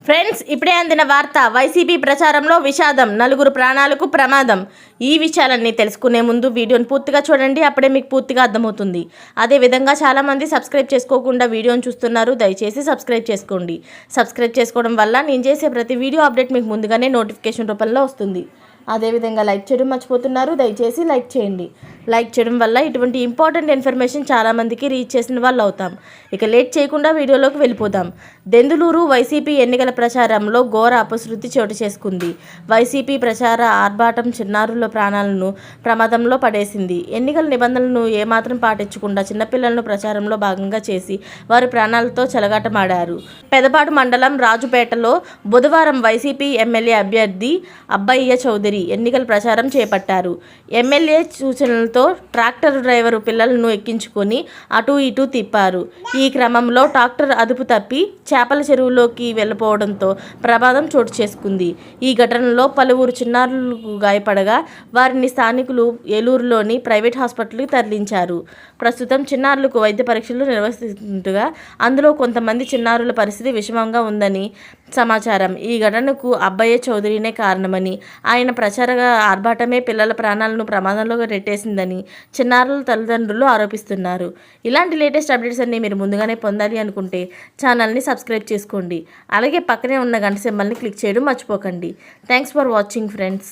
Friends, ఇప్పుడే అందిన వార్త. వైసీపీ ప్రచారంలో విషాదం, నలుగురు ప్రాణాలకు ప్రమాదం. ఈ విషయాలన్నీ తెలుసుకునే ముందు వీడియోని పూర్తిగా చూడండి, అప్పుడే మీకు పూర్తిగా అర్థమవుతుంది. అదేవిధంగా చాలామంది సబ్స్క్రైబ్ చేసుకోకుండా వీడియోని చూస్తున్నారు. దయచేసి సబ్స్క్రైబ్ చేసుకోండి. సబ్స్క్రైబ్ చేసుకోవడం వల్ల నేను చేసే ప్రతి వీడియో అప్డేట్ మీకు ముందుగానే నోటిఫికేషన్ రూపంలో వస్తుంది. అదేవిధంగా లైక్ చేయడం మర్చిపోతున్నారు. దయచేసి లైక్ చేయండి. లైక్ చేయడం వల్ల ఇటువంటి ఇంపార్టెంట్ ఇన్ఫర్మేషన్ చాలామందికి రీచ్ చేసిన వాళ్ళు అవుతాం. ఇక లేట్ చేయకుండా వీడియోలోకి వెళ్ళిపోదాం. దెందులూరు వైసీపీ ఎన్నికల ప్రచారంలో ఘోర అపశృతి చోటు చేసుకుంది. వైసీపీ ప్రచార ఆర్భాటం చిన్నారుల ప్రాణాలను ప్రమాదంలో పడేసింది. ఎన్నికల నిబంధనలను ఏమాత్రం పాటించకుండా చిన్నపిల్లలను ప్రచారంలో భాగంగా చేసి వారి ప్రాణాలతో చెలగాటమాడారు. పెదపాడు మండలం రాజుపేటలో బుధవారం వైసీపీ ఎమ్మెల్యే అభ్యర్థి అబ్బయ్య చౌదరి ఎన్నికల ప్రచారం చేపట్టారు. ఎమ్మెల్యే సూచనలతో ట్రాక్టర్ డ్రైవరు పిల్లలను ఎక్కించుకొని అటూ ఇటూ తిప్పారు. ఈ క్రమంలో ట్రాక్టర్ అదుపు తప్పి చేపల చెరువులోకి వెళ్ళిపోవడంతో ప్రమాదం చోటు చేసుకుంది. ఈ ఘటనలో పలువురు చిన్నారులకు గాయపడగా వారిని స్థానికులు ఏలూరులోని ప్రైవేట్ హాస్పిటల్కి తరలించారు. ప్రస్తుతం చిన్నారులకు వైద్య పరీక్షలు నిర్వహిస్తుండగా అందులో కొంతమంది చిన్నారుల పరిస్థితి విషమంగా ఉందని సమాచారం. ఈ ఘటనకు అబ్బయ్య చౌదరినే కారణమని, ఆయన ప్రచార ఆర్భాటమే పిల్లల ప్రాణాలను ప్రమాదంలో నెట్టేసిందని చిన్నారుల తల్లిదండ్రులు ఆరోపిస్తున్నారు. ఇలాంటి లేటెస్ట్ అప్డేట్స్ అన్ని మీరు ముందుగానే పొందాలి అనుకుంటే ఛానల్ని సబ్స్క్రైబ్ చేసుకోండి. అలాగే పక్కనే ఉన్న గంట సింబల్ని క్లిక్ చేయడం మర్చిపోకండి. Thanks for watching friends.